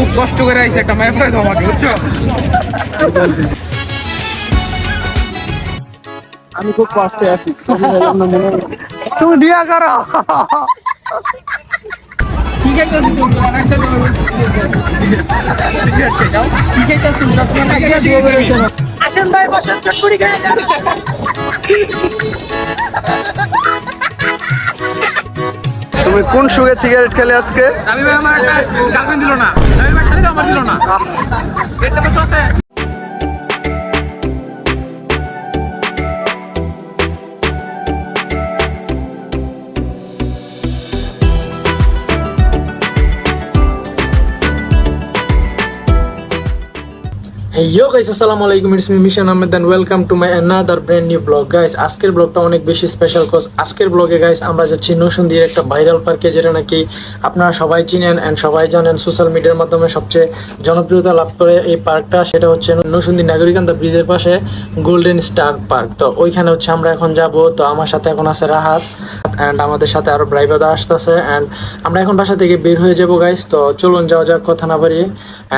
খুব কষ্ট করে আইছে একটা মায়া পড়ে দাও আমাকে, বুঝছো? আমি খুব কষ্টে আছি। তুমি বিয়া করো। ঠিক আছে তুমি আসেন ভাই, বসেন, চটপটি খেয়ে যান। তুমি কোন সুগে সিগারেট খেলে আজকে? আমি ভাই আমার একটা গার্লফ্রেন্ড দিল না, আমি ভাই সাথে আমার দিল না। এটা তো আছে। Yo guys, আসসালামু আলাইকুম, it's me Mishon Ahmed and welcome to my another brand new blog. Guys, আজকের ব্লগটা অনেক বেশি স্পেশাল কজ আজকের ব্লগে গাইস আমরা যাচ্ছি নরসিংদীর একটা ভাইরাল পার্কে, যেটা নাকি আপনারা সবাই চিনেন এন্ড সবাই জানেন, সোশ্যাল মিডিয়ার মাধ্যমে সবচেয়ে জনপ্রিয়তা লাভ করে এই পার্কটা। সেটা হচ্ছে নরসিংদী নাগরিকান্দা ব্রিজের পাশে গোল্ডেন স্টার পার্ক। তো ওইখানে হচ্ছে আমরা এখন যাব। তো আমার সাথে এখন আছে রাহাত এন্ড আমাদের সাথে আরো ব্রাইবাদা আসতেছে এন্ড আমরা এখন বাসা থেকে বের হয়ে যাবো গাইস। তো চলুন যাওয়া যাক, কথা না বাড়িয়ে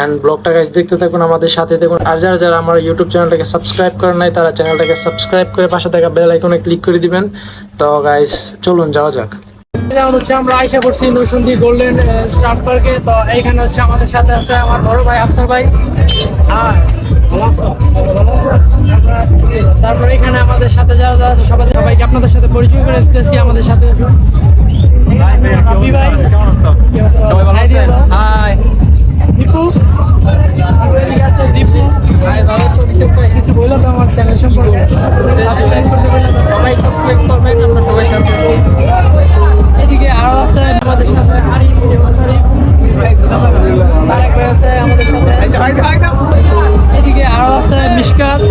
এন্ড ব্লগটা গাইস দেখতে থাকুন, আমাদের সাথে দেখুন। আর যারা যারা আমার ইউটিউব চ্যানেলটাকে সাবস্ক্রাইব করেন নাই, তারা চ্যানেলটাকে সাবস্ক্রাইব করে পাশে থাকা বেল আইকনে ক্লিক করে দিবেন। তো গাইস চলুন যাওয়া যাক। যেমন হচ্ছে আমরা আইসা পড়ছি নরসিংদী গোল্ডেন স্টার পার্কে। তো এইখানে হচ্ছে আমাদের সাথে আছে আমার বড় ভাই আফসার ভাই। তারপর এখানে আমাদের সাথে যারা যারা আছে সবাইকে আপনাদের সাথে পরিচয় করে দিতেছি। আমাদের সাথে দীপু, দীপু কিছু বললো তো আমার চ্যানেল সম্পর্কে। সবাই সাবস্ক্রাইব করবেন, আমরা সবাই এদিকে আরো আছে আমাদের সাথে আছে আমাদের সাথে, এদিকে আরো আছে মিশকাত।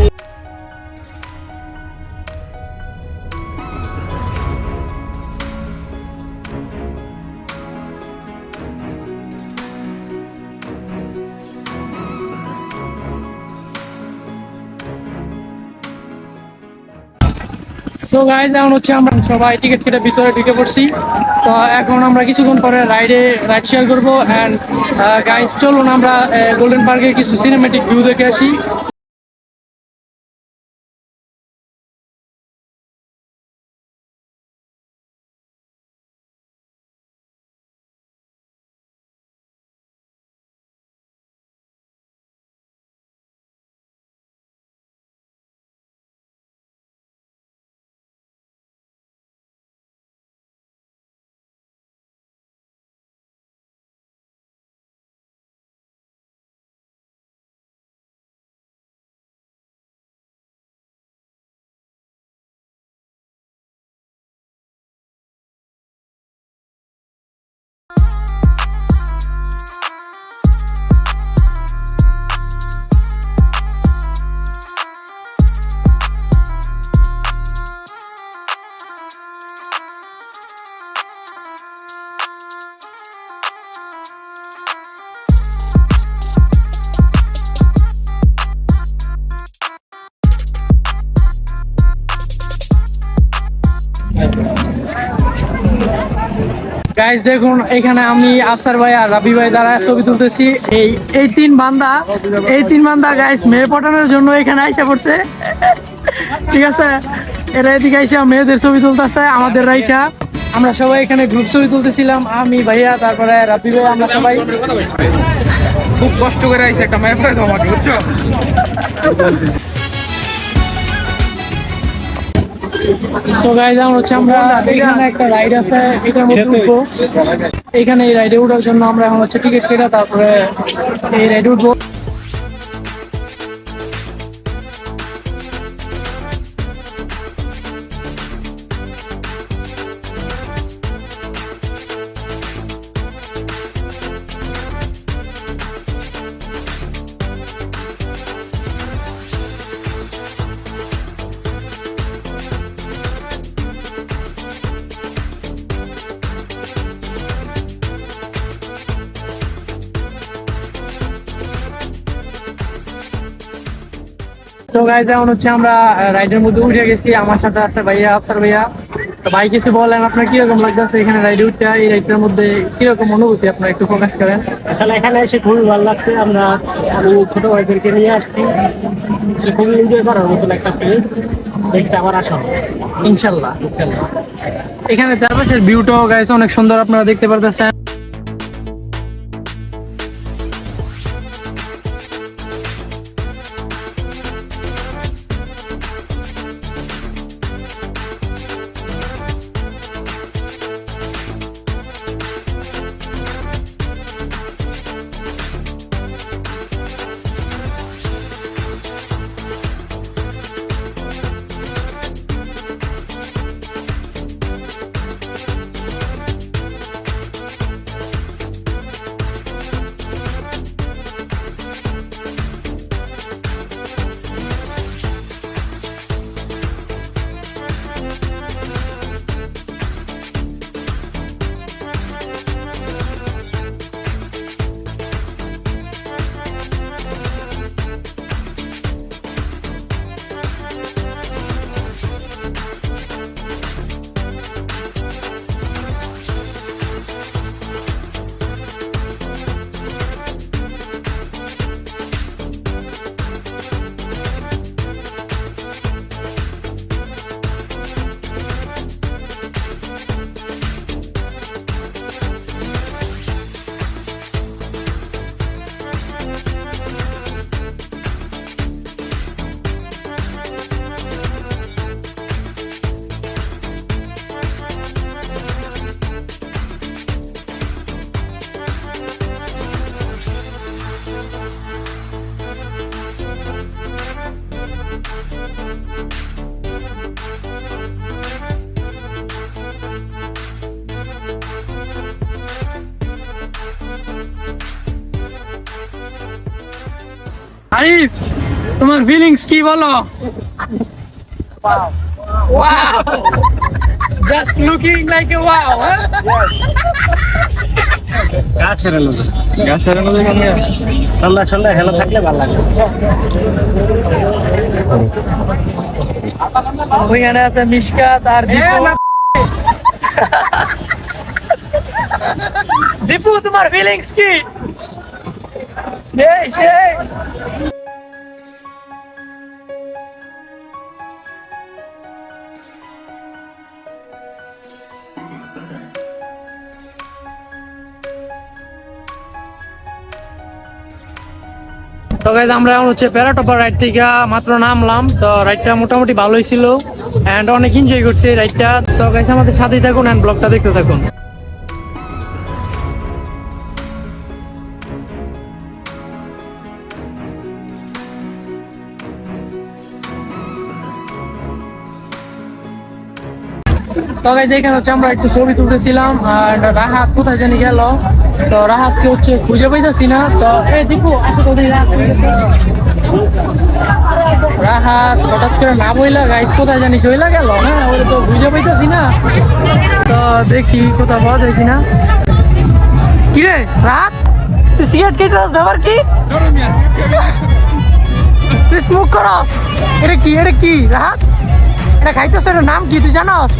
সো গাইস, এখন হচ্ছে আমরা সবাই টিকিট কেটে ভিতরে ঢুকে পড়ছি। তো এখন আমরা কিছুক্ষণ পরে রাইড শেয়ার করবো এন্ড গাইস চলুন আমরা গোল্ডেন পার্কের কিছু সিনেমেটিক ভিউ দেখে আসি। গাইস দেখুন, এখানে আমি আফসার ভাই আর রাবি ভাই দ্বারা ছবি তুলতেছি। এই তিন বান্দা গাইস মেয়ে পটানোর জন্য এখানে আইসা পড়ছে, ঠিক আছে? এরা এদিকে আইসা মেয়েদের ছবি তুলতেছে আমাদের রাইখা। আমরা সবাই এখানে গ্রুপ ছবি তুলতেছিলাম, আমি ভাইয়া তারপরে রাবি ভাই, আমরা সবাই খুব কষ্ট করে আইছে একটা মায়া পড়ে দাও আমাকে, বুঝছো? তো গাইস এখন হচ্ছে আমরা এখানে একটা রাইড আছে, এটার মধ্যে উঠবো। এখানে এই রাইডে উঠার জন্য আমরা এখন হচ্ছে টিকিট কেটে তারপরে এই রাইডে উঠবো। তো গাইস এখন হচ্ছে আমরা রাইডের মধ্যে উঠে গেছি। আমার সাথে আছে ভাইয়া আফসার ভাইয়া তো ভাই কিছু বলেন, আপনার কিরকম লাগতেছে এখানে রাইড উঠতে? এই রাইডটার মধ্যে কিরকম অনুভূতি আপনার একটু প্রকাশ করেন। আসলে এখানে এসে খুবই ভালো লাগছে। আমি ছোট ভাইদেরকে নিয়ে আসছি, খুবই এনজয় করার মতন একটা প্লেস। নেক্সট আবার আসা হবে ইনশাল্লাহ ইনশাল্লাহ। এখানে চারপাশের ভিউটাও গাইস অনেক সুন্দর, আপনারা দেখতে পারতেছেন। আরিফ, তোমার ফিলিংস কি বলো? Wow, just looking like a wow. গাছ হারানো যায় ঠান্ডা ঠান্ডা খেলা থাকলে ভালো লাগে। ওইখানে আছে মিশকাত আর দীপু। দীপু, তোমার ফিলিংস কি? সেই তো গাইজ আমরা এখন হচ্ছে প্যারাটপার রাইড থেকে মাত্র নামলাম। তো রাইডটা মোটামুটি ভালোই ছিল এন্ড অনেক এনজয় করছি রাইডটা। তো গাইজ আমাদের সাথেই থাকুন এন্ড ব্লগটা দেখতে থাকুন। তো গাইজ এখানে হচ্ছে আমরা একটু ছবি তুলতেছিলাম আর রাহাত কোথায় জানি গেল। তো রাহাতকে হচ্ছে খুঁজে পাইতেছি না। তো এই দীপু আসো, তো রাহাত হঠাৎ করে না বইলা গাইজ কোথায় জানি চইলা গেল। হ্যাঁ, ওরা তো খুঁজে পাইতেছি না। তো দেখি কোথাও পাওয়া যায় কিনা। কিরে রাহাত, তুই সিগারেট খেতেছিস, ব্যাপার কি? তুই স্মোক করস? এটা কি রাহাত? এটা খাইতেছ, এটার নাম কি তুই জানস?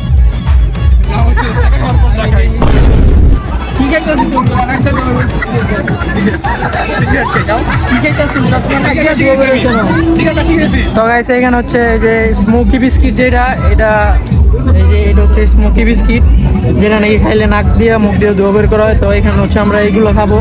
তো গাইস এখানে হচ্ছে যে স্মোকি বিস্কিট, যেটা এটা হচ্ছে স্মোকি বিস্কিট, যেটা নাকি খাইলে নাক দিয়ে মুখ দিয়ে ধোয়া বের করা হয়। তো এখানে হচ্ছে আমরা এইগুলো খাবো।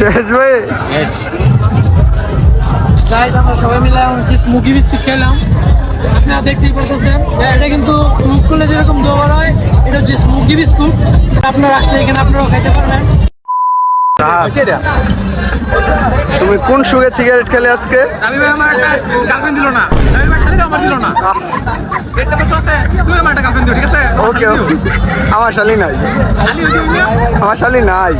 বেশ ভাই গাইস আমরা সবাই মিলে হচ্ছে স্মোকি বিস্কিট খেলাম। আপনারা দেখতেই পারতেছেন এটা কিন্তু স্মোক করলে যেরকম দোবার হয় এটা হচ্ছে স্মোকি বিস্কুট। আপনারা আসলে এখানে আপনারাও খাইতে পারবেন। তুমি কোন সুগে সিগারেট খেলে আজকে? আমি ভাই আমার একটা গার্লফ্রেন্ড দিল না, আমি ভাই শালিটা আমার দিল না। এটা তো আছে, তুই আমার একটা গার্লফ্রেন্ড দিও, ঠিক আছে? ওকে আমার শালি নাই, শালি হইতে হইলে আমার শালি নাই।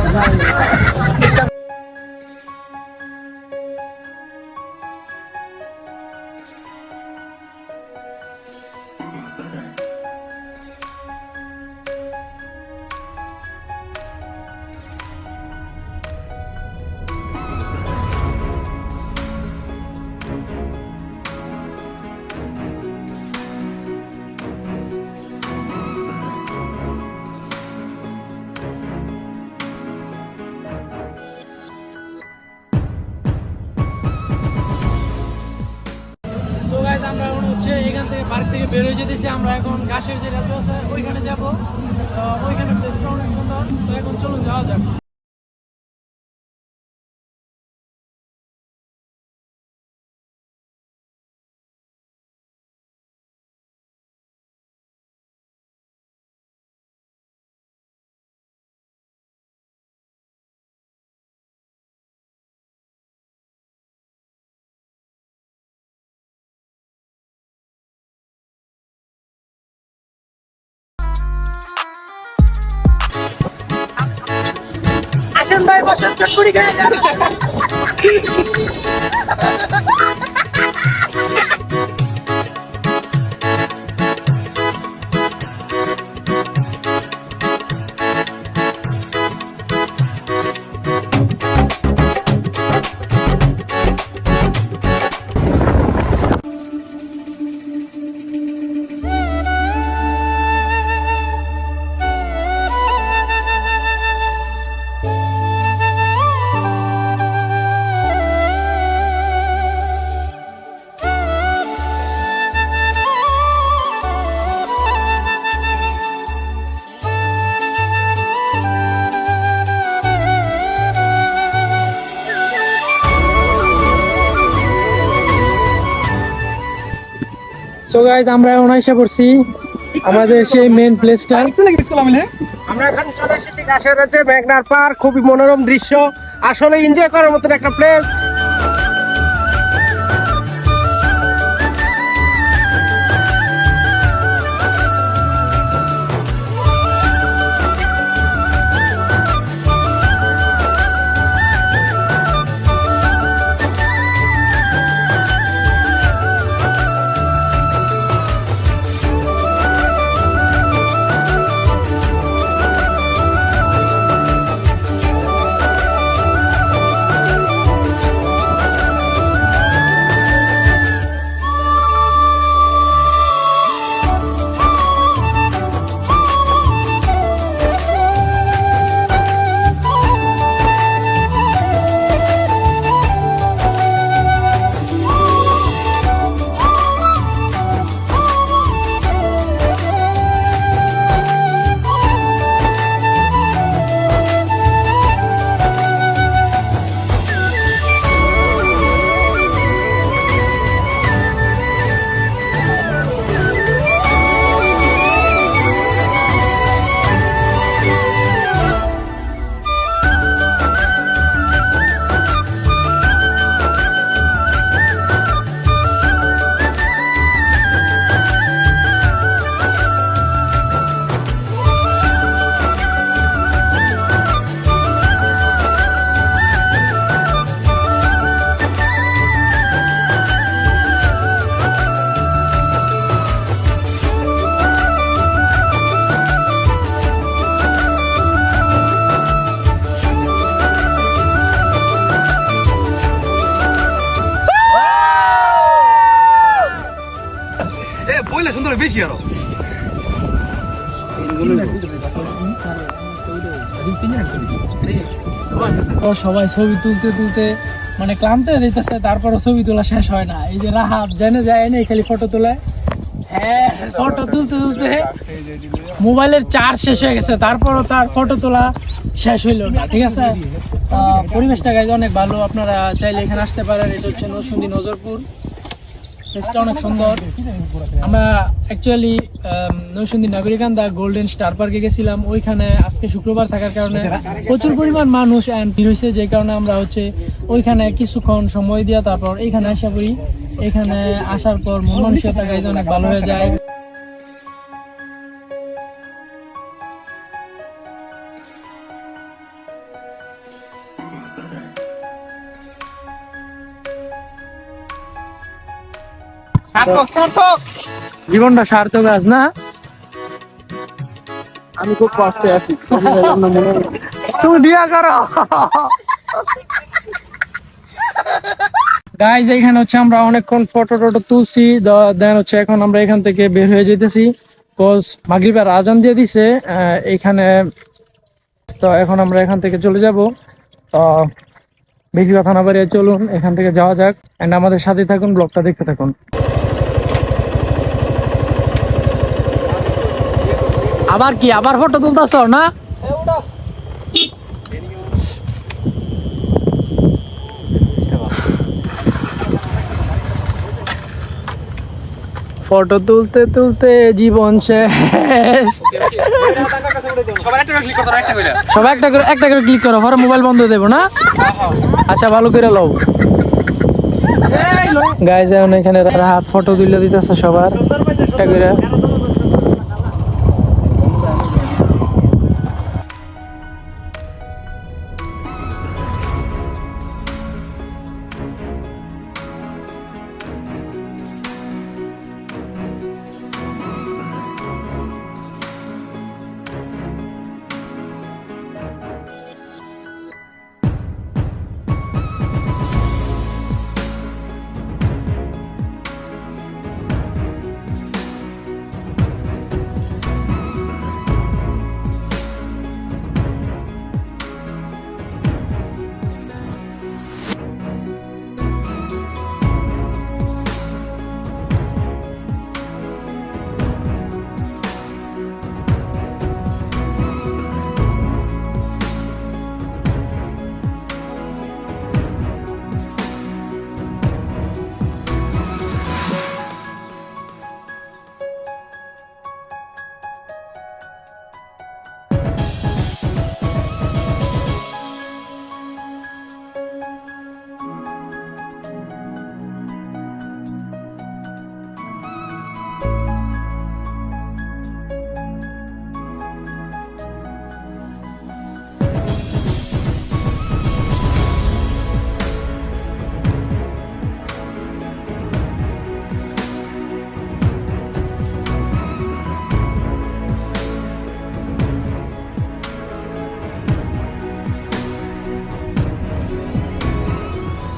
সো গাইস আমরা এখন হচ্ছে এখান থেকে পার্ক থেকে বের হয়ে যেতেছি। আমরা এখন গাছের যে রাস্তা আছে ওইখানে যাব। তো ওইখানে প্লেসটা অনেক সুন্দর। তো এখন চলুন যাওয়া যাক। আসেন ভাই বসেন চটপটি খেয়ে যান। সো গাইস আমরা এখন আইসা পড়ছি আমাদের সেই মেইন প্লেসটা। আমরা এখন চলে এসেছি গাছের রয়েছে মেঘনার পার্ক, খুবই মনোরম দৃশ্য, আসলে এনজয় করার মতন একটা প্লেস। বইলে সুন্দর বেশি আরো। সবাই ছবি তুলতে তুলতে মানে ক্লান্ত হয়ে যেতেছে, তারপরও ছবি তোলা শেষ হয় না। এই যে রাহাত জেনে যায় না খালি ফটো তোলে। হ্যাঁ ফটো তুলতে তুলতে মোবাইলের চার্জ শেষ হয়ে গেছে, তারপরও তার ফটো তোলা শেষ হইল না। ঠিক আছে পরিবেশটা গাইজ অনেক ভালো, আপনারা চাইলে এখানে আসতে পারেন। এটা হচ্ছে নরসিংদী নজরপুর, প্লেসটা অনেক সুন্দর। আমরা অ্যাকচুয়ালি নরসিংদী নাগরিকান্দা গোল্ডেন স্টার পার্কে গেছিলাম, ওইখানে আজকে শুক্রবার থাকার কারণে প্রচুর পরিমাণ মানুষ ভিড় হয়েছে, যে কারণে আমরা হচ্ছে ওইখানে কিছুক্ষণ সময় দিয়া তারপর এইখানে আসা করি। এখানে আসার পর মন মানসিকতা গাইজ অনেক ভালো হয়ে যায়। জীবনটা সার্থক আজ না? আমি খুব কষ্টে আছি। তুমি বিয়া করো। গাইজ এখানে হচ্ছে আমরা অনেকক্ষণ ফটো টটো তুলছি, দেন হচ্ছে এখন আমরা এখান থেকে বের হয়ে যেতেছি, কজ মাগরিবের আজান দিয়ে দিছে এখানে। তো এখন আমরা এখান থেকে চলে যাব। তো বেশি কথা না বাড়িয়ে চলুন এখান থেকে যাওয়া যাক, এন্ড আমাদের সাথে থাকুন, ব্লগটা দেখতে থাকুন। আবার কি আবার ফটো তুলতেছ না? ফটো তুলতে তুলতে জীবন শেষ। সবাই একটা করে ক্লিক করো, পরে মোবাইল বন্ধ দেবো না? আচ্ছা ভালো করে লও। গাইজ এখন এখানে রাহাত ফটো তুলে দিতেছে সবার একটা করে।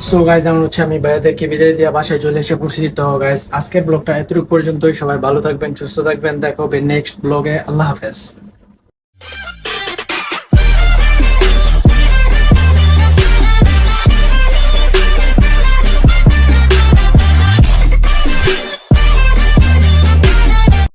সো গাইজ আমি ভাইয়াদেরকে বিদায় দিয়ে বাসায় চলে এসে পড়ছি। তো গাইজ আজকের ব্লগটা এতটুকু পর্যন্তই। সবাই ভালো থাকবেন, সুস্থ থাকবেন, দেখা হবে নেক্সট ব্লগে। আল্লাহ হাফেজ।